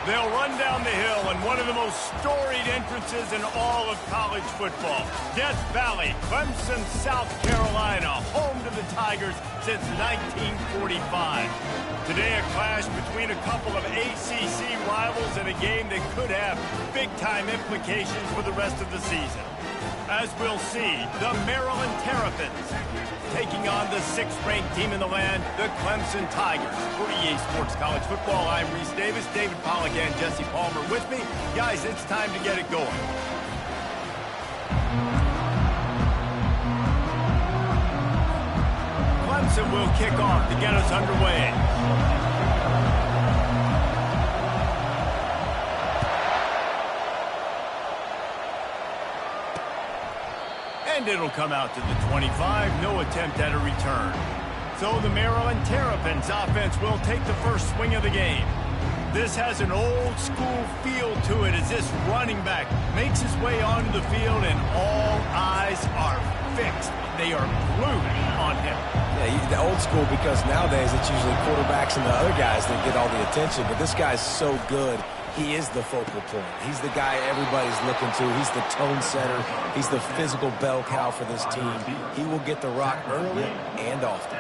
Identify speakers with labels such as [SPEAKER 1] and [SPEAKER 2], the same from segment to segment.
[SPEAKER 1] They'll run down the hill in one of the most storied entrances in all of college football. Death Valley, Clemson, South Carolina, home to the Tigers since 1945. Today, a clash between a couple of ACC rivals in a game that could have big-time implications for the rest of the season. As we'll see, the Maryland Terrapins taking on the 6th-ranked team in the land, the Clemson Tigers. For EA Sports College Football, I'm Reese Davis, David Pollack, and Jesse Palmer with me. Guys, it's time to get it going. Clemson will kick off to get us underway. And it'll come out to the 25, no attempt at a return. So the Maryland Terrapins offense will take the first swing of the game. This has an old school feel to it as this running back makes his way onto the field and all eyes are fixed. They are glued on him.
[SPEAKER 2] Yeah, the old school because nowadays it's usually quarterbacks and the other guys that get all the attention, but this guy's so good. He is the focal point. He's the guy everybody's looking to. He's the tone setter. He's the physical bell cow for this team. He will get the rock early and often.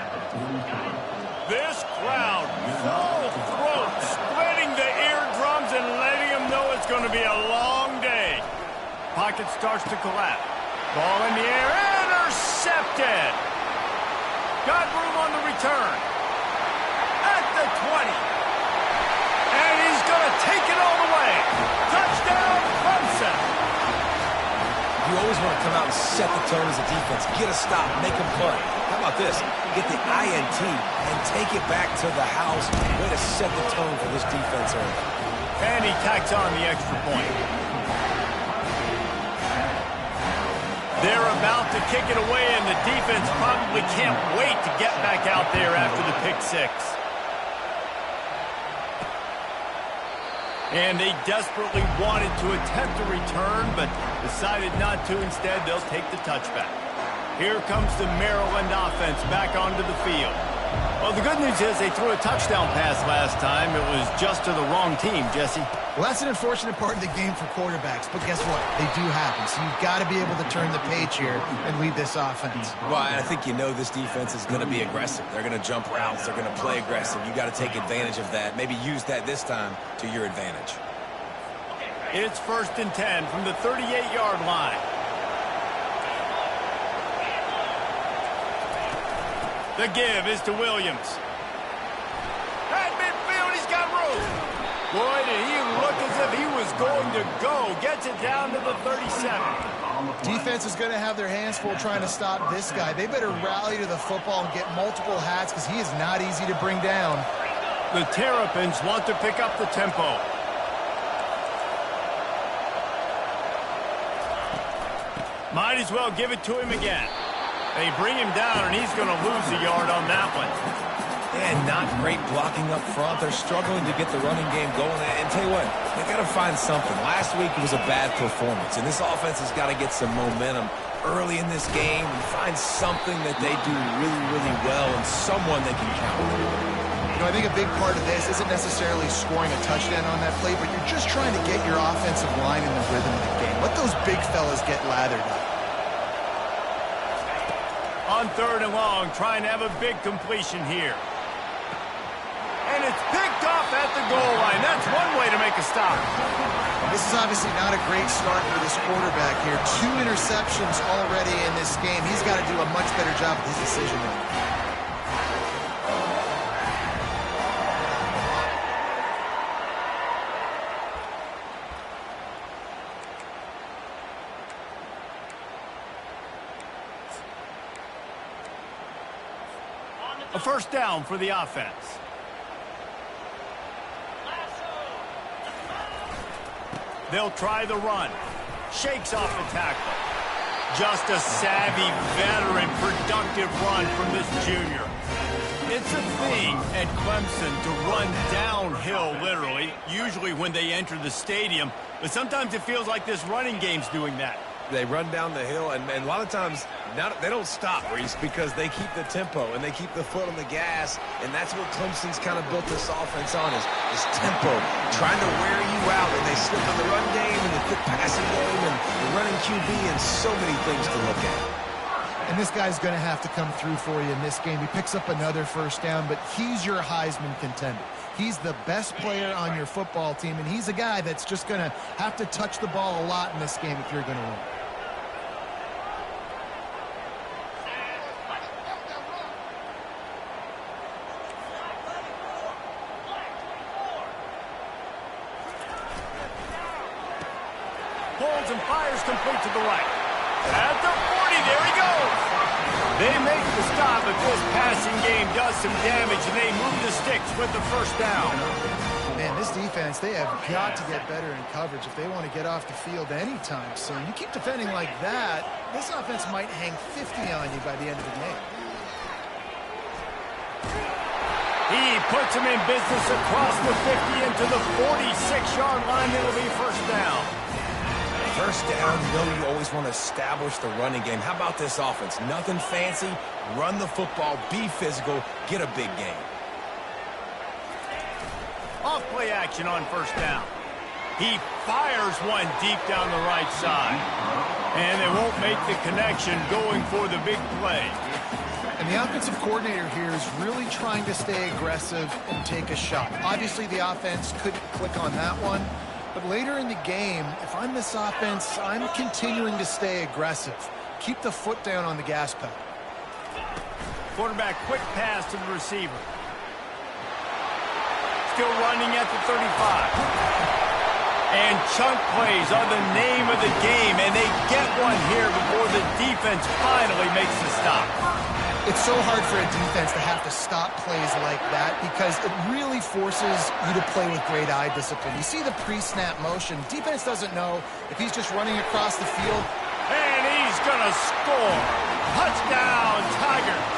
[SPEAKER 1] This crowd, full throat, splitting the eardrums and letting them know it's going to be a long day. Pocket starts to collapse. Ball in the air, intercepted. Got room on the return. At the 20. And he's going to take it all the way. Touchdown, Clemson.
[SPEAKER 2] You always want to come out and set the tone as a defense. Get a stop, make them punt. How about this? Get the INT and take it back to the house. Way to set the tone for this defense early.
[SPEAKER 1] And he tacks on the extra point. They're about to kick it away, and the defense probably can't wait to get back out there after the pick six. And they desperately wanted to attempt a return, but decided not to. Instead, they'll take the touchback. Here comes the Maryland offense back onto the field. Well, the good news is they threw a touchdown pass last time. It was just to the wrong team, Jesse.
[SPEAKER 3] Well, that's an unfortunate part of the game for quarterbacks, but guess what? They do happen, so you've got to be able to turn the page here and lead this offense.
[SPEAKER 2] Well, I think you know this defense is going to be aggressive. They're going to jump routes. They're going to play aggressive. You got to take advantage of that. Maybe use that this time to your advantage.
[SPEAKER 1] It's 1st and 10 from the 38-yard line. The give is to Williams. At midfield, he's got room. Boy, did he look as if he was going to go. Gets it down to the 37.
[SPEAKER 3] Defense is going to have their hands full trying to stop this guy. They better rally to the football and get multiple hats because he is not easy to bring down.
[SPEAKER 1] The Terrapins want to pick up the tempo. Might as well give it to him again. They bring him down, and he's going to lose a yard on that one.
[SPEAKER 2] And not great blocking up front. They're struggling to get the running game going. And tell you what, they got to find something. Last week was a bad performance, and this offense has got to get some momentum early in this game and find something that they do really, really well and someone they can count on.
[SPEAKER 3] You know, I think a big part of this isn't necessarily scoring a touchdown on that play, but you're just trying to get your offensive line in the rhythm of the game. Let those big fellas get lathered up.
[SPEAKER 1] On 3rd and long, trying to have a big completion here. And it's picked off at the goal line. That's one way to make a stop.
[SPEAKER 3] This is obviously not a great start for this quarterback here. 2 interceptions already in this game. He's got to do a much better job with his decision making.
[SPEAKER 1] A 1st down for the offense. They'll try the run. Shakes off the tackle. Just a savvy, veteran, productive run from this junior. It's a thing at Clemson to run downhill, literally, usually when they enter the stadium. But sometimes it feels like this running game's doing that.
[SPEAKER 2] They run down the hill, and a lot of times They don't stop, Reese, because they keep the tempo and they keep the foot on the gas, and that's what Clemson's kind of built this offense on is tempo, trying to wear you out, and they slip in the run game and the quick passing game and the running QB and so many things to look at.
[SPEAKER 3] And this guy's going to have to come through for you in this game. He picks up another first down, but he's your Heisman contender. He's the best player on your football team, and he's a guy that's just going to have to touch the ball a lot in this game if you're going to win.
[SPEAKER 1] Holds and fires complete to the right. At the 40, there he goes. They make the stop, but this passing game does some damage, and they move the sticks with the first down.
[SPEAKER 3] Man, this defense, they have got to get better in coverage if they want to get off the field anytime soon. You keep defending like that, this offense might hang 50 on you by the end of the game.
[SPEAKER 1] He puts him in business across the 50 into the 46-yard line. It'll be first down.
[SPEAKER 2] First down, you know you always want to establish the running game. How about this offense? Nothing fancy. Run the football, be physical, get a big gain.
[SPEAKER 1] Off play action on first down. He fires one deep down the right side. And they won't make the connection going for the big play.
[SPEAKER 3] And the offensive coordinator here is really trying to stay aggressive and take a shot. Obviously, the offense couldn't click on that one. But later in the game, if I'm this offense, I'm continuing to stay aggressive. Keep the foot down on the gas pedal.
[SPEAKER 1] Quarterback quick pass to the receiver. Still running at the 35. And chunk plays are the name of the game, and they get one here before the defense finally makes the stop.
[SPEAKER 3] It's so hard for a defense to have to stop plays like that because it really forces you to play with great eye discipline. You see the pre-snap motion. Defense doesn't know if he's just running across the field.
[SPEAKER 1] And he's going to score. Touchdown, Tigers.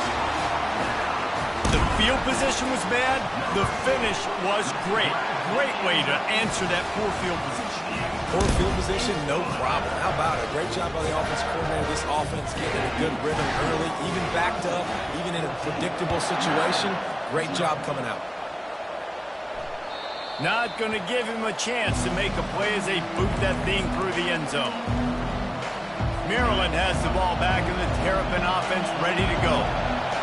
[SPEAKER 1] The field position was bad. The finish was great. Great way to answer that poor field position.
[SPEAKER 2] Poor field position, no problem. How about it? Great job by the offensive coordinator. This offense getting a good rhythm early, even backed up, even in a predictable situation. Great job coming out.
[SPEAKER 1] Not going to give him a chance to make a play as they boot that thing through the end zone. Maryland has the ball back in the Terrapin offense ready to go.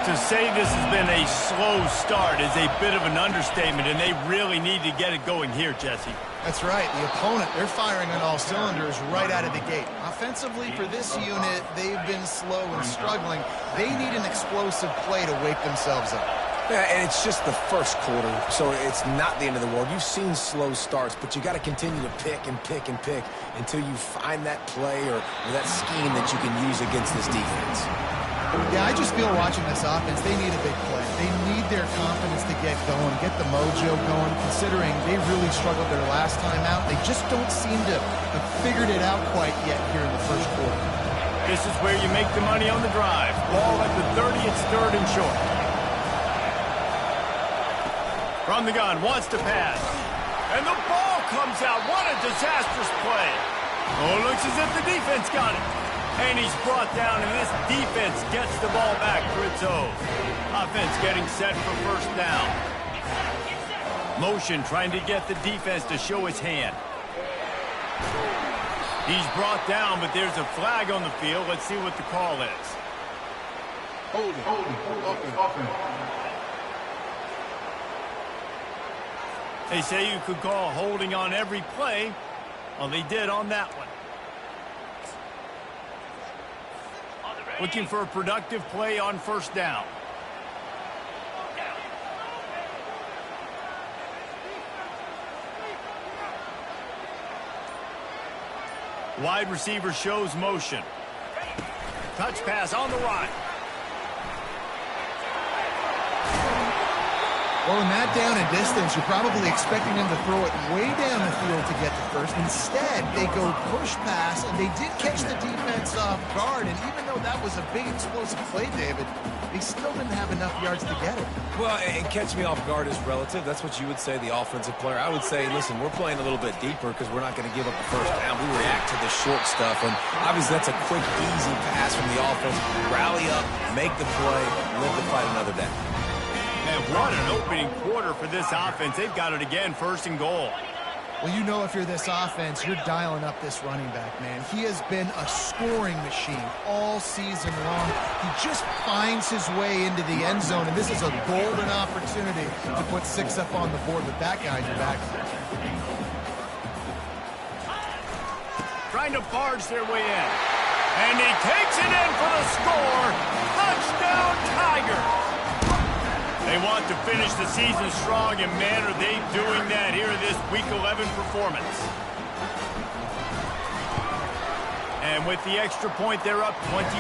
[SPEAKER 1] To say this has been a slow start is a bit of an understatement, and they really need to get it going here, Jesse.
[SPEAKER 3] That's right. The opponent, they're firing on all cylinders right out of the gate. Offensively, for this unit, they've been slow and struggling. They need an explosive play to wake themselves up.
[SPEAKER 2] Yeah, and it's just the first quarter, so it's not the end of the world. You've seen slow starts, but you got to continue to pick and pick and pick until you find that play or that scheme that you can use against this defense.
[SPEAKER 3] Yeah, I just feel watching this offense, they need a big play. They need their confidence to get going, get the mojo going, considering they really struggled their last time out. They just don't seem to have figured it out quite yet here in the first quarter.
[SPEAKER 1] This is where you make the money on the drive. Ball at the 30, it's third and short. From the gun, wants to pass. And the ball comes out. What a disastrous play. Oh, looks as if the defense got it. And he's brought down, and this defense gets the ball back for its own. Offense getting set for first down. Motion trying to get the defense to show his hand. He's brought down, but there's a flag on the field. Let's see what the call is.
[SPEAKER 4] Holding.
[SPEAKER 1] They say you could call holding on every play. Well, they did on that one. Looking for a productive play on first down. Wide receiver shows motion. Touch pass on the right.
[SPEAKER 3] Well, in that down and distance, you're probably expecting them to throw it way down the field to get to first. Instead, they go push pass, and they did catch the defense off guard. And even though that was a big explosive play, David, they still didn't have enough yards to get it.
[SPEAKER 2] Well, and catch me off guard is relative. That's what you would say, the offensive player. I would say, listen, we're playing a little bit deeper because we're not going to give up the first down. We react to the short stuff, and obviously that's a quick, easy pass from the offense. Rally up, make the play, live to fight another day.
[SPEAKER 1] Man, what an opening quarter for this offense. They've got it again, 1st and goal.
[SPEAKER 3] Well, you know if you're this offense, you're dialing up this running back, man. He has been a scoring machine all season long. He just finds his way into the end zone, and this is a golden opportunity to put 6 up on the board with that guy in your back.
[SPEAKER 1] Trying to barge their way in. And he takes it in for the score. Touchdown, Tigers! They want to finish the season strong, and man, are they doing that here in this Week 11 performance. And with the extra point, they're up 21-0.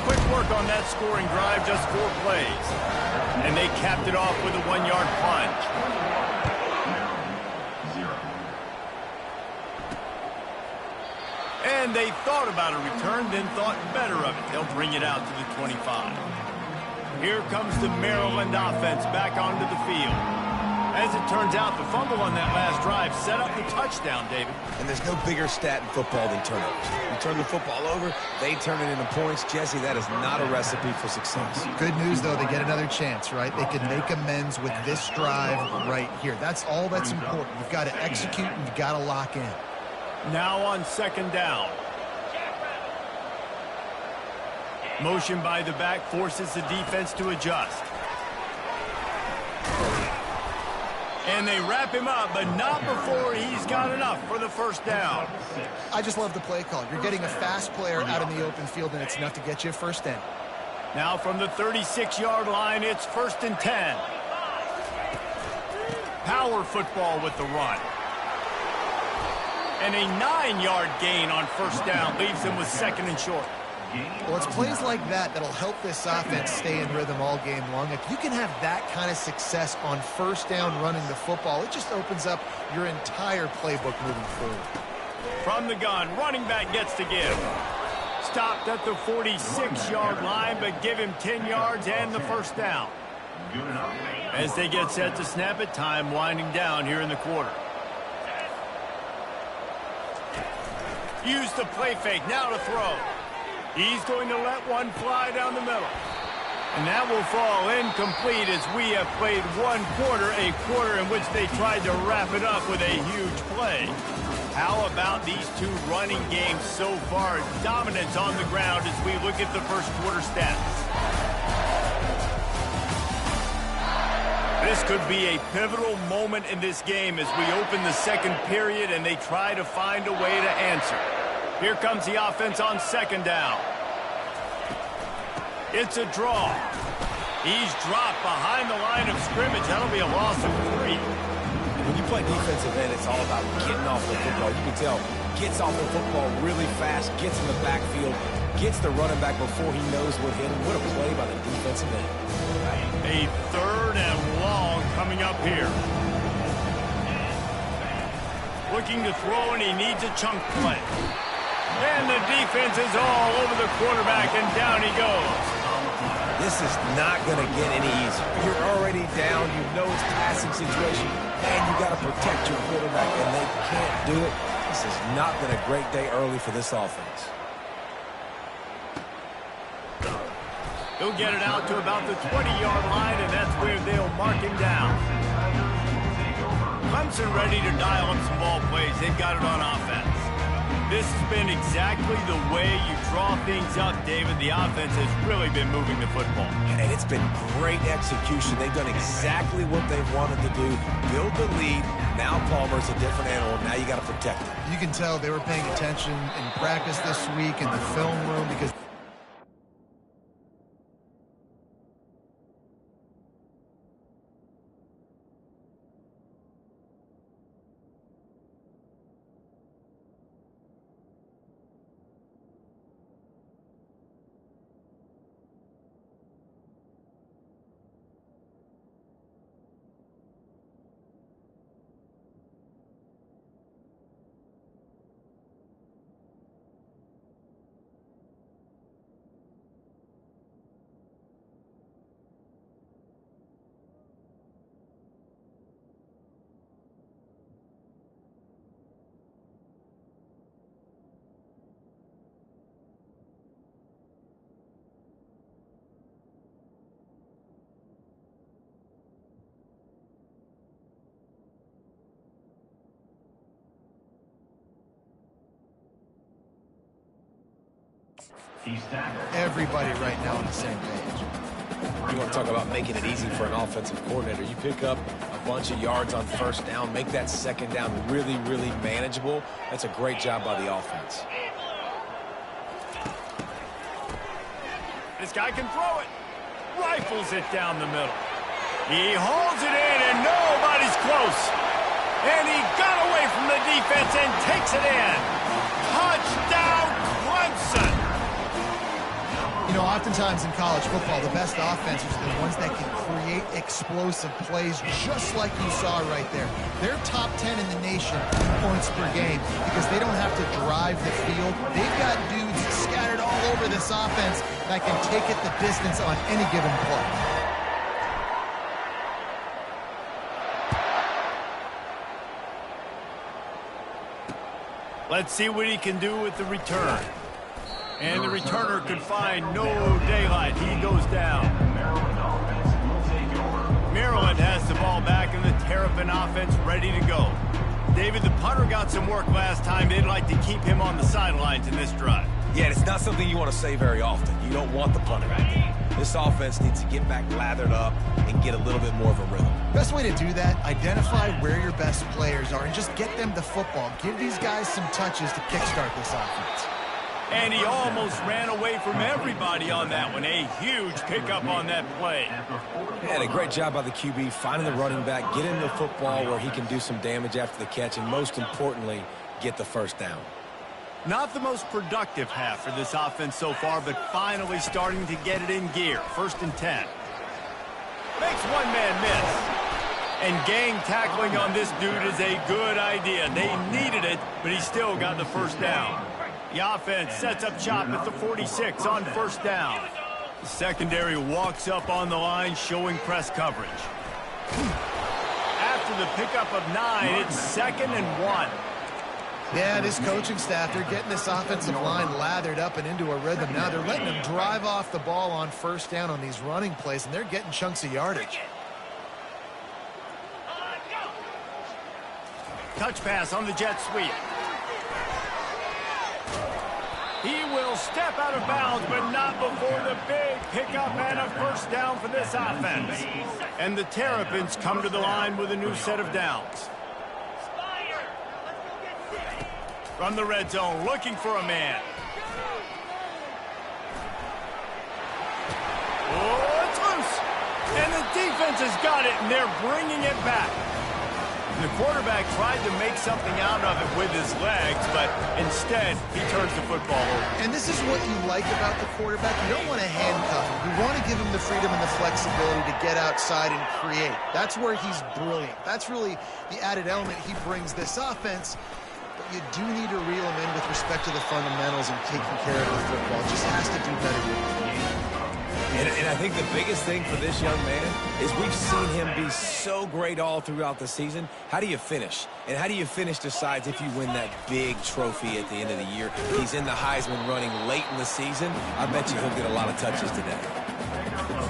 [SPEAKER 1] Quick work on that scoring drive, just 4 plays. And they capped it off with a 1-yard plunge. And they thought about a return, then thought better of it. They'll bring it out to the 25. Here comes the Maryland offense back onto the field. As it turns out, the fumble on that last drive set up the touchdown, David.
[SPEAKER 2] And there's no bigger stat in football than turnovers. You turn the football over, they turn it into points. Jesse, that is not a recipe for success.
[SPEAKER 3] Good news, though, they get another chance, right? They can make amends with this drive right here. That's all that's important. You've got to execute and you've got to lock in.
[SPEAKER 1] Now on 2nd down. Motion by the back forces the defense to adjust. And they wrap him up, but not before he's got enough for the 1st down.
[SPEAKER 3] I just love the play call. You're getting a fast player out in the open field, and it's enough to get you a 1st down.
[SPEAKER 1] Now from the 36-yard line, it's 1st and 10. Power football with the run. And a 9-yard gain on 1st down leaves them with 2nd and short.
[SPEAKER 3] Well, it's plays like that that'll help this offense stay in rhythm all game long. If you can have that kind of success on 1st down running the football, it just opens up your entire playbook moving forward.
[SPEAKER 1] From the gun, running back gets to give. Stopped at the 46-yard line, but give him 10 yards and the 1st down. As they get set to snap it, time winding down here in the quarter. Use the play fake, now to throw. He's going to let one fly down the middle. And that will fall incomplete as we have played 1 quarter, a quarter in which they tried to wrap it up with a huge play. How about these 2 running games so far? Dominance on the ground as we look at the 1st quarter stats. This could be a pivotal moment in this game as we open the 2nd period and they try to find a way to answer. Here comes the offense on 2nd down. It's a draw. He's dropped behind the line of scrimmage. That'll be a loss of 3.
[SPEAKER 2] When you play defensive end, it's all about getting off the football. You can tell, gets off the football really fast, gets in the backfield, gets the running back before he knows what hit him. What a play by the defensive end.
[SPEAKER 1] A 3rd and long coming up here. Looking to throw, and he needs a chunk play. And the defense is all over the quarterback, and down he goes.
[SPEAKER 2] This is not going to get any easier. You're already down. You know it's passing situation, and you got to protect your quarterback, and they can't do it. This has not been a great day early for this offense.
[SPEAKER 1] He'll get it out to about the 20-yard line, and that's where they'll mark him down. Clemson ready to dial up some ball plays. They've got it on offense. This has been exactly the way you draw things up, David. The offense has really been moving the football.
[SPEAKER 2] And it's been great execution. They've done exactly what they've wanted to do. Build the lead. Now Palmer's a different animal. Now you got to protect him.
[SPEAKER 3] You can tell they were paying attention in practice this week in the film room because Everybody right now on the same page.
[SPEAKER 2] You want to talk about making it easy for an offensive coordinator. You pick up a bunch of yards on first down, make that second down really, really manageable. That's a great job by the offense.
[SPEAKER 1] This guy can throw it. Rifles it down the middle. He holds it in, and nobody's close. And he got away from the defense and takes it in. Touchdown, Clemson.
[SPEAKER 3] You know, oftentimes in college football, the best offenses are the ones that can create explosive plays, just like you saw right there. They're top 10 in the nation in points per game because they don't have to drive the field. They've got dudes scattered all over this offense that can take it the distance on any given play.
[SPEAKER 1] Let's see what he can do with the return. And the returner could find no daylight. He goes down. Maryland has the ball back and the Terrapin offense ready to go. David, the punter got some work last time. They'd like to keep him on the sidelines in this drive.
[SPEAKER 2] Yeah, it's not something you want to say very often. You don't want the punter out there. This offense needs to get back lathered up and get a little bit more of a rhythm.
[SPEAKER 3] Best way to do that, identify where your best players are and just get them the football. Give these guys some touches to kickstart this offense.
[SPEAKER 1] And he almost ran away from everybody on that one. A huge pickup on that play.
[SPEAKER 2] And a great job by the QB finding the running back, get him the football where he can do some damage after the catch, and most importantly, get the first down.
[SPEAKER 1] Not the most productive half for this offense so far, but finally starting to get it in gear. 1st and 10. Makes one man miss. And gang tackling on this dude is a good idea. They needed it, but he still got the first down. The offense sets up shop at the 46 on 1st down. The secondary walks up on the line, showing press coverage. After the pickup of 9, it's 2nd and 1.
[SPEAKER 3] Yeah, this coaching staff, they're getting this offensive line lathered up and into a rhythm. Now they're letting them drive off the ball on 1st down on these running plays, and they're getting chunks of yardage.
[SPEAKER 1] Touch pass on the jet sweep. He will step out of bounds, but not before the big pickup and a 1st down for this offense. And the Terrapins come to the line with a new set of downs. From the red zone, looking for a man. Oh, it's loose. And the defense has got it, and they're bringing it back. The quarterback tried to make something out of it with his legs, but instead, he turns the football over.
[SPEAKER 3] And this is what you like about the quarterback. You don't want to handcuff him. You want to give him the freedom and the flexibility to get outside and create. That's where he's brilliant. That's really the added element he brings this offense. But you do need to reel him in with respect to the fundamentals and taking care of the football. Just has to do better with it.
[SPEAKER 2] And I think the biggest thing for this young man is we've seen him be so great all throughout the season. How do you finish? And how do you finish decides if you win that big trophy at the end of the year. He's in the Heisman running late in the season. I bet you he'll get a lot of touches today.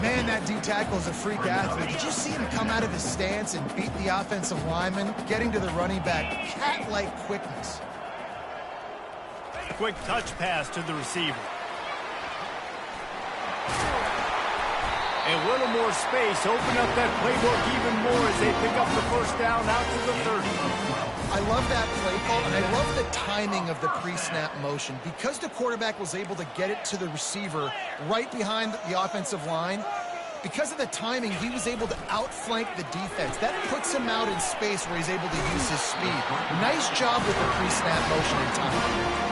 [SPEAKER 3] Man, that D-tackle is a freak athlete. Did you see him come out of his stance and beat the offensive lineman, getting to the running back? Cat-like quickness.
[SPEAKER 1] Quick touch pass to the receiver. A little more space, open up that playbook even more as they pick up the 1st down out to the 30.
[SPEAKER 3] I love that play call, and I love the timing of the pre-snap motion. Because the quarterback was able to get it to the receiver right behind the offensive line, because of the timing, he was able to outflank the defense. That puts him out in space where he's able to use his speed. Nice job with the pre-snap motion and timing.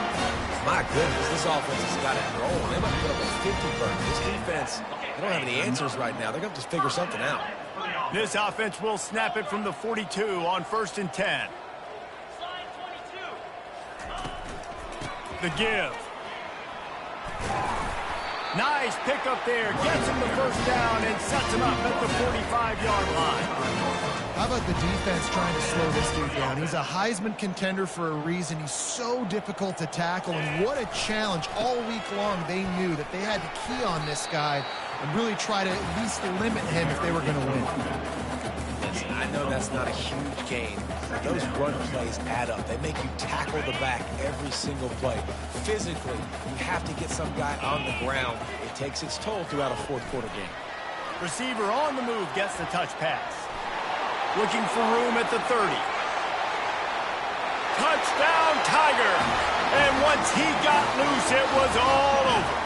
[SPEAKER 2] My goodness, this offense has got it rolling. They might put up a 50 burn. This defense, they don't have any answers right now. They're going to have to figure something out.
[SPEAKER 1] This offense will snap it from the 42 on 1st and 10. The give. Nice pickup there. Gets him the 1st down and sets him up at the 45-yard line.
[SPEAKER 3] How about the defense trying to slow this dude down? He's a Heisman contender for a reason. He's so difficult to tackle, and what a challenge. All week long, they knew that they had to key on this guy and really try to at least limit him if they were going to win.
[SPEAKER 2] Listen, I I know that's not a huge gain, but those run plays add up. They make you tackle the back every single play. Physically, you have to get some guy on the ground. It takes its toll throughout a fourth-quarter game.
[SPEAKER 1] Receiver on the move gets the touch pass. Looking for room at the 30. Touchdown, Tiger! And once he got loose, it was all over.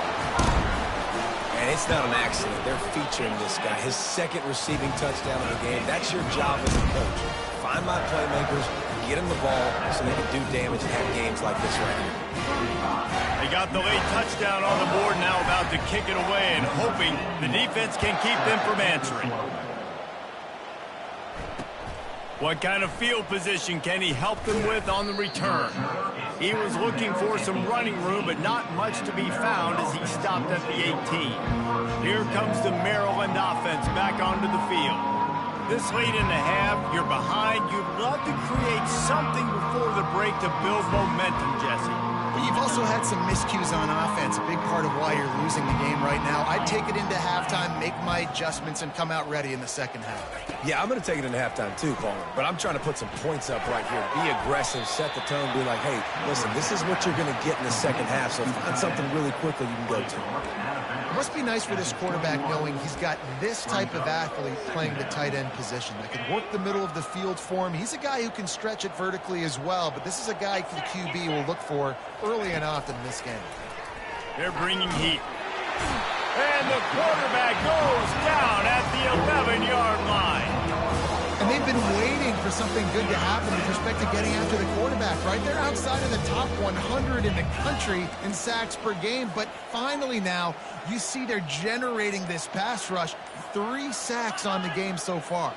[SPEAKER 2] And it's not an accident. They're featuring this guy. His second receiving touchdown of the game. That's your job as a coach. Find my playmakers, get them the ball so they can do damage and have games like this right here.
[SPEAKER 1] They got the late touchdown on the board, now about to kick it away and hoping the defense can keep them from answering. What kind of field position can he help them with on the return? He was looking for some running room, but not much to be found as he stopped at the 18. Here comes the Maryland offense back onto the field. This late in the half, you're behind. You'd love to create something before the break to build momentum, Jesse.
[SPEAKER 3] But you've also had some miscues on offense, a big part of why you're losing the game right now. I'd take it into halftime, make my adjustments, and come out ready in the second half.
[SPEAKER 2] Yeah, I'm going to take it into halftime too, Coleman. But I'm trying to put some points up right here. Be aggressive, set the tone, be like, hey, listen, this is what you're going to get in the second half, so find something really quickly you can go to.
[SPEAKER 3] It must be nice for this quarterback knowing he's got this type of athlete playing the tight end position that can work the middle of the field for him. He's a guy who can stretch it vertically as well, but this is a guy the QB will look for early and often in this game.
[SPEAKER 1] They're bringing heat. And the quarterback goes down at the 11-yard line.
[SPEAKER 3] And they've been waiting for something good to happen with respect to getting after the quarterback, right? They're outside of the top 100 in the country in sacks per game, but finally now you see they're generating this pass rush. 3 sacks on the game so far.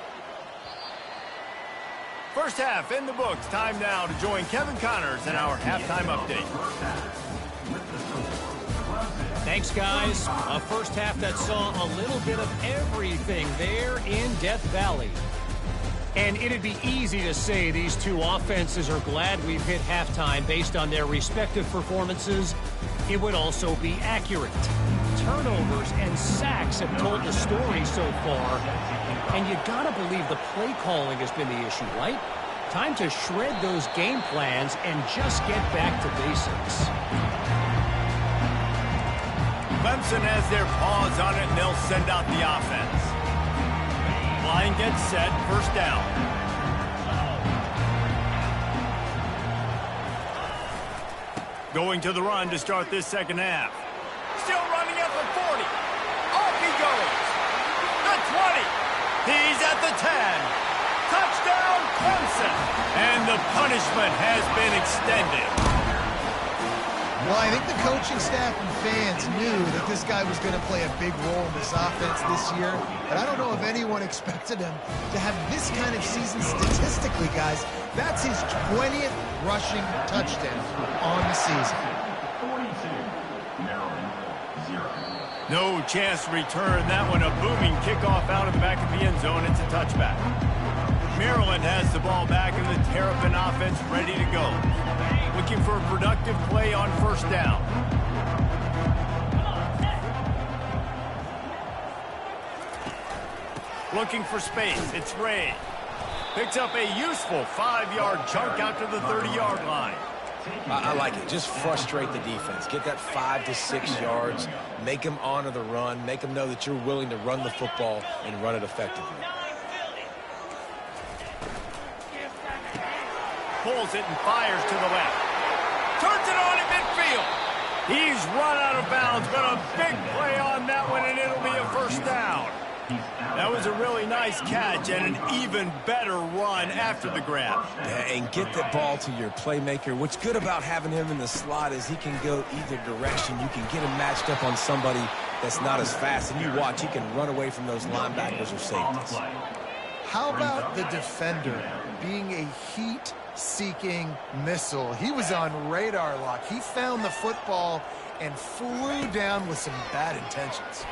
[SPEAKER 1] First half in the books. Time now to join Kevin Connors in our halftime update.
[SPEAKER 4] Thanks, guys. A first half that saw a little bit of everything there in Death Valley. And it'd be easy to say these two offenses are glad we've hit halftime based on their respective performances. It would also be accurate. Turnovers and sacks have told the story so far. And you gotta believe the play calling has been the issue, right? Time to shred those game plans and just get back to basics.
[SPEAKER 1] Clemson has their paws on it, and they'll send out the offense. Line gets set, first down. Going to the run to start this second half. Still running at the 40. Off he goes. The 20. He's at the 10. Touchdown, Clemson. And the punishment has been extended.
[SPEAKER 3] Well, I think the coaching staff and fans knew that this guy was going to play a big role in this offense this year, but I don't know if anyone expected him to have this kind of season statistically, guys. That's his 20th rushing touchdown on the season.
[SPEAKER 1] No chance to return that one. A booming kickoff out of the back of the end zone. It's a touchback. Maryland has the ball back and the Terrapin offense ready to go. Looking for a productive play on first down. Looking for space. It's Ray. Picks up a useful 5-yard chunk out to the 30-yard line.
[SPEAKER 2] I like it. Just frustrate the defense. Get that 5 to 6 yards. Make them honor the run. Make them know that you're willing to run the football and run it effectively.
[SPEAKER 1] Pulls it and fires to the left. Turns it on in midfield. He's run out of bounds, but a big play on that one, and it'll be a first down. That was a really nice catch and an even better run after the grab.
[SPEAKER 2] Yeah, and get the ball to your playmaker. What's good about having him in the slot is he can go either direction. You can get him matched up on somebody that's not as fast, and you watch, he can run away from those linebackers or safeties.
[SPEAKER 3] How about the defender being a heat-seeking missile? He was on radar lock. He found the football and flew down with some bad intentions.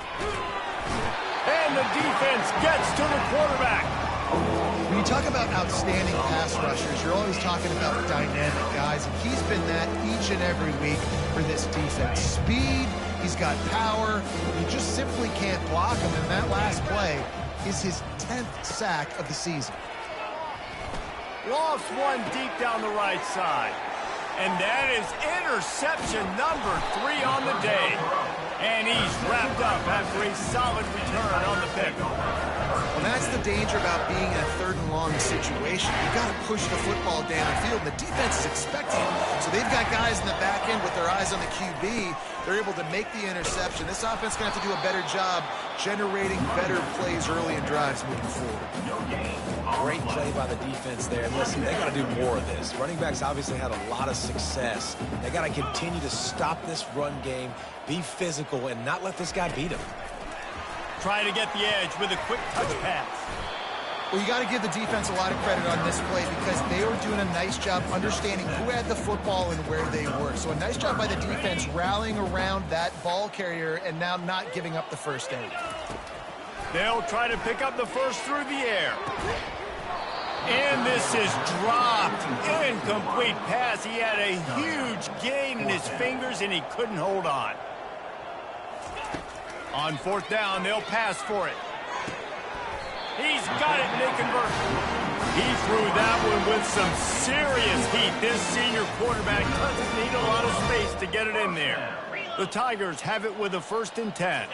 [SPEAKER 1] And the defense gets to the quarterback.
[SPEAKER 3] When you talk about outstanding pass rushers, you're always talking about dynamic guys, and he's been that each and every week for this defense. Speed, he's got power, you just simply can't block him, and that last play is his 10th sack of the season.
[SPEAKER 1] Lofts one deep down the right side. And that is interception number 3 on the day. And he's wrapped up after a solid return on the pick.
[SPEAKER 3] Well, that's the danger about being in a 3rd and long situation. You've got to push the football downfield, and the defense is expecting it. So they've got guys in the back end with their eyes on the QB. They're able to make the interception. This offense is going to have to do a better job generating better plays early in drives moving forward.
[SPEAKER 2] Great play by the defense there. And listen, they got to do more of this. Running backs obviously had a lot of success. They got to continue to stop this run game, be physical, and not let this guy beat him.
[SPEAKER 1] Trying to get the edge with a quick touch pass.
[SPEAKER 3] Well, you got to give the defense a lot of credit on this play because they were doing a nice job understanding who had the football and where they were. So a nice job by the defense rallying around that ball carrier and now not giving up the first down.
[SPEAKER 1] They'll try to pick up the first through the air. And this is dropped. Incomplete pass. He had a huge gain in his fingers, and he couldn't hold on. On 4th down, they'll pass for it. He's got it, and they convert. He threw that one with some serious heat. This senior quarterback doesn't need a lot of space to get it in there. The Tigers have it with a 1st and 10.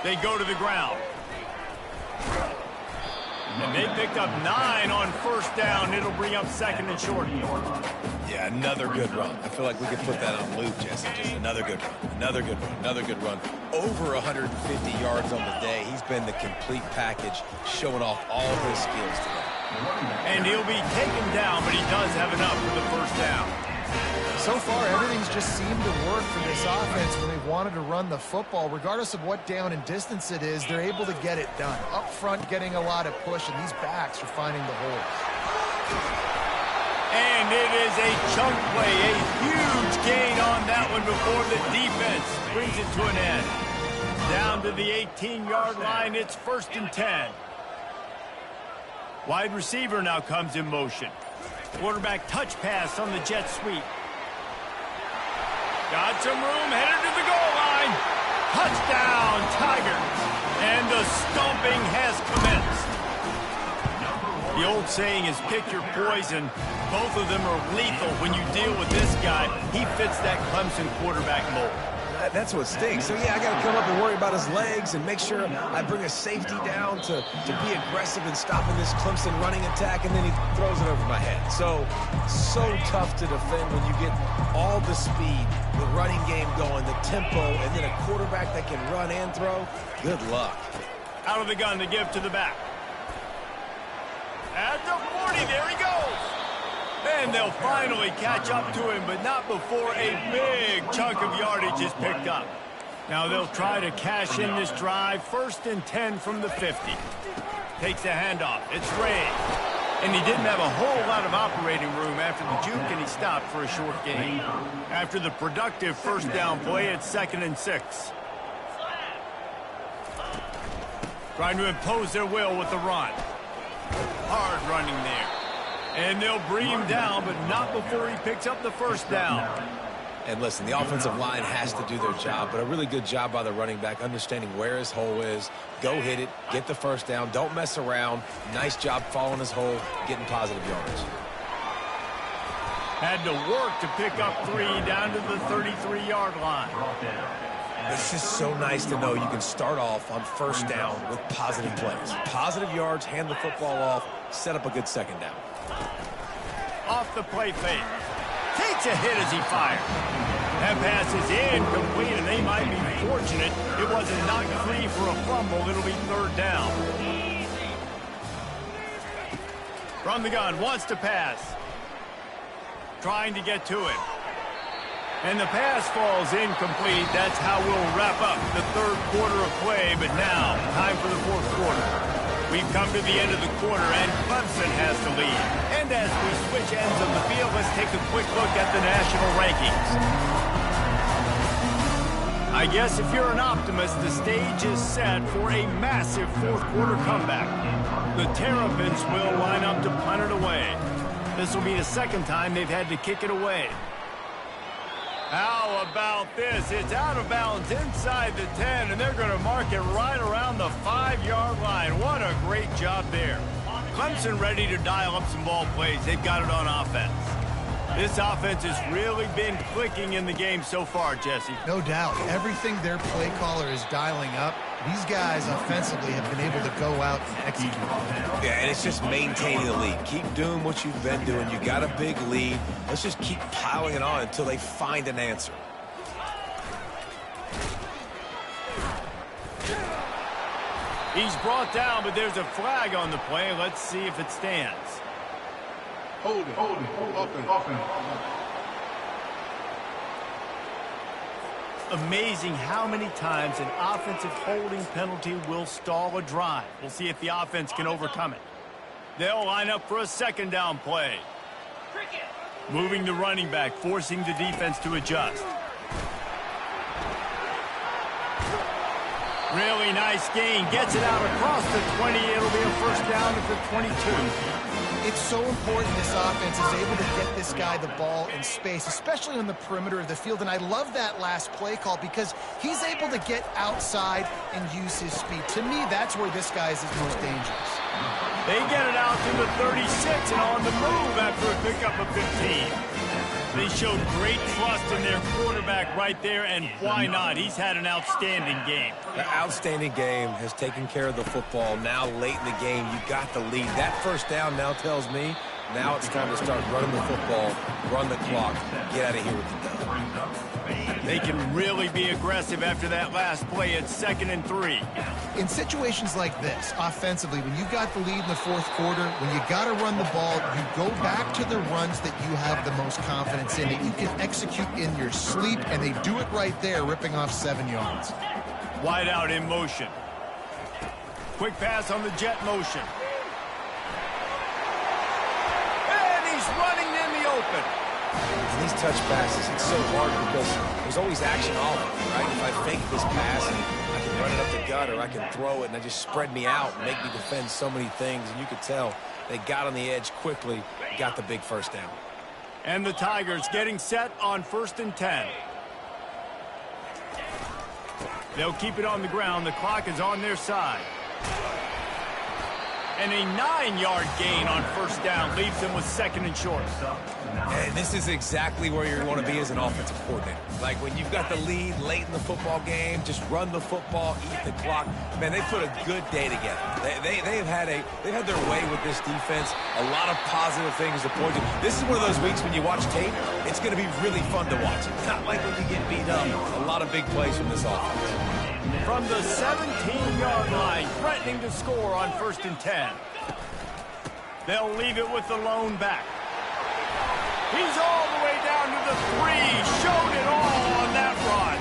[SPEAKER 1] They go to the ground. And they picked up 9 on 1st down. It'll bring up 2nd and short.
[SPEAKER 2] Yeah, another good run. I feel like we could put that on loop, Jesse. Just another good run, another good run, another good run. Over 150 yards on the day. He's been the complete package, showing off all his skills today.
[SPEAKER 1] And he'll be taken down, but he does have enough for the 1st down.
[SPEAKER 3] So far, everything's just seemed to work for this offense when they wanted to run the football. Regardless of what down and distance it is, they're able to get it done. Up front, getting a lot of push, and these backs are finding the holes.
[SPEAKER 1] And it is a chunk play, a huge gain on that one before the defense brings it to an end. Down to the 18-yard line, it's 1st and 10. Wide receiver now comes in motion. Quarterback touch pass on the jet sweep. Got some room, headed to the goal line. Touchdown, Tigers. And the stomping has commenced. The old saying is pick your poison. Both of them are lethal when you deal with this guy. He fits that Clemson quarterback mold.
[SPEAKER 2] That's what stinks. So, yeah, I got to come up and worry about his legs and make sure I bring a safety down to be aggressive in stopping this Clemson running attack, and then he throws it over my head. So tough to defend when you get all the speed, the running game going, the tempo, and then a quarterback that can run and throw. Good luck.
[SPEAKER 1] Out of the gun to give to the back. At the 40, there he goes. And they'll finally catch up to him, but not before a big chunk of yardage is picked up. Now they'll try to cash in this drive. 1st and 10 from the 50. Takes a handoff. It's Ray. And he didn't have a whole lot of operating room after the juke, and he stopped for a short gain. After the productive 1st down play, it's 2nd and 6. Trying to impose their will with the run. Hard running there. And they'll bring him down, but not before he picks up the 1st down.
[SPEAKER 2] And listen, the offensive line has to do their job, but a really good job by the running back understanding where his hole is. Go hit it, get the 1st down, don't mess around. Nice job following his hole, getting positive yards.
[SPEAKER 1] Had to work to pick up 3 down to the 33-yard line.
[SPEAKER 2] It's just so nice to know you can start off on 1st down with positive plays. Positive yards, hand the football off, set up a good 2nd down.
[SPEAKER 1] Off the play fake. Takes a hit as he fired. That pass is incomplete, and they might be fortunate it wasn't knocked free for a fumble. It'll be 3rd down. From the gun, wants to pass. Trying to get to it. And the pass falls incomplete. That's how we'll wrap up the 3rd quarter of play. But now, time for the 4th quarter. We've come to the end of the quarter, and Clemson has the lead. And as we switch ends of the field, let's take a quick look at the national rankings. I guess if you're an optimist, the stage is set for a massive 4th quarter comeback. The Terrapins will line up to punt it away. This will be the 2nd time they've had to kick it away. How about this? It's out of bounds inside the 10, and they're going to mark it right around the 5-yard line. What a great job there. Clemson ready to dial up some ball plays. They've got it on offense. This offense has really been clicking in the game so far, Jesse.
[SPEAKER 3] No doubt. Everything their play caller is dialing up, these guys offensively have been able to go out and execute.
[SPEAKER 2] Yeah, and it's just maintaining the lead. Keep doing what you've been doing. You got a big lead. Let's just keep piling it on until they find an answer.
[SPEAKER 1] He's brought down, but there's a flag on the play. Let's see if it stands.
[SPEAKER 5] Hold it. Offense.
[SPEAKER 1] Amazing how many times an offensive holding penalty will stall a drive. We'll see if the offense can overcome it. They'll line up for a second down play. Moving the running back, forcing the defense to adjust. Really nice gain. Gets it out across the 20. It'll be a first down at the 22.
[SPEAKER 3] It's so important this offense is able to get this guy the ball in space, especially on the perimeter of the field. And I love that last play call because he's able to get outside and use his speed. To me, that's where this guy is his most dangerous.
[SPEAKER 1] They get it out to the 36 and on the move after a pickup of 15. They showed great trust in their quarterback right there, and why not? He's had an outstanding game.
[SPEAKER 2] The outstanding game has taken care of the football. Now, late in the game, you got the lead. That first down now tells me now it's time to start running the football, run the clock, get out of here with the dub.
[SPEAKER 1] They can really be aggressive after that last play at 2nd and 3.
[SPEAKER 3] In situations like this, offensively, when you've got the lead in the fourth quarter, when you got to run the ball, you go back to the runs that you have the most confidence in, that you can execute in your sleep, and they do it right there, ripping off 7 yards.
[SPEAKER 1] Wide out in motion. Quick pass on the jet motion. And he's running in the open.
[SPEAKER 2] And these touch passes, it's so hard because there's always action all over, right? If I fake this pass, and I can run it up the gut, or I can throw it, and they just spread me out and make me defend so many things. And you could tell they got on the edge quickly, got the big first down.
[SPEAKER 1] And the Tigers getting set on 1st and 10. They'll keep it on the ground. The clock is on their side. And a 9-yard gain on first down leaves them with 2nd and short.
[SPEAKER 2] And this is exactly where you want to be as an offensive coordinator. Like when you've got the lead late in the football game, just run the football, eat the clock. Man, they put a good day together. They've had their way with this defense. A lot of positive things to point to. This is one of those weeks when you watch tape, it's going to be really fun to watch. It's not like when you get beat up. A lot of big plays from this offense.
[SPEAKER 1] From the 17-yard line, threatening to score on 1st and 10. They'll leave it with the lone back. He's all the way down to the 3. Showed it all on that run.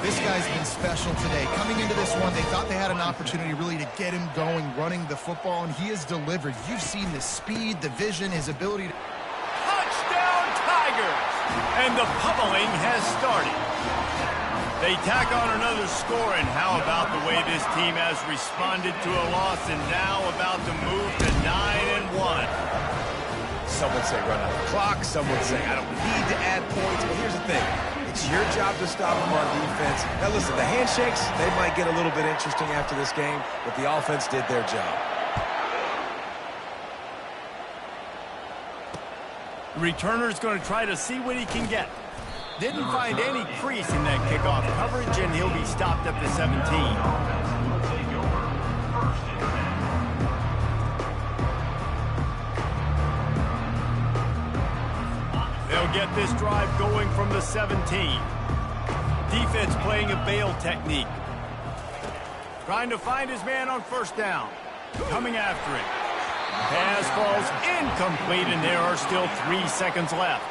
[SPEAKER 3] This guy's been special today. Coming into this one, they thought they had an opportunity really to get him going, running the football, and he has delivered. You've seen the speed, the vision, his ability to...
[SPEAKER 1] Touchdown, Tigers! And the pummeling has started. They tack on another score, and how about the way this team has responded to a loss and now about to move to 9-1.
[SPEAKER 2] Some would say run out the clock. Some would say I don't need to add points. But here's the thing. It's your job to stop them on defense. Now, listen, the handshakes, they might get a little bit interesting after this game, but the offense did their job.
[SPEAKER 1] The returner's going to try to see what he can get. Didn't find any crease in that kickoff coverage, and he'll be stopped at the 17. They'll get this drive going from the 17. Defense playing a bail technique. Trying to find his man on first down. Coming after it. Pass falls incomplete, and there are still 3 seconds left.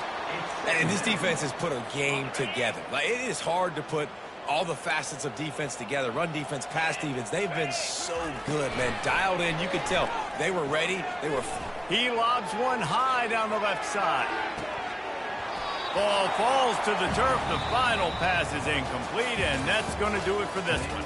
[SPEAKER 2] And this defense has put a game together. Like, it is hard to put all the facets of defense together. Run defense, pass defense. They've been so good, man. Dialed in. You could tell they were ready.
[SPEAKER 1] He lobs one high down the left side. Ball falls to the turf. The final pass is incomplete, and that's going to do it for this one.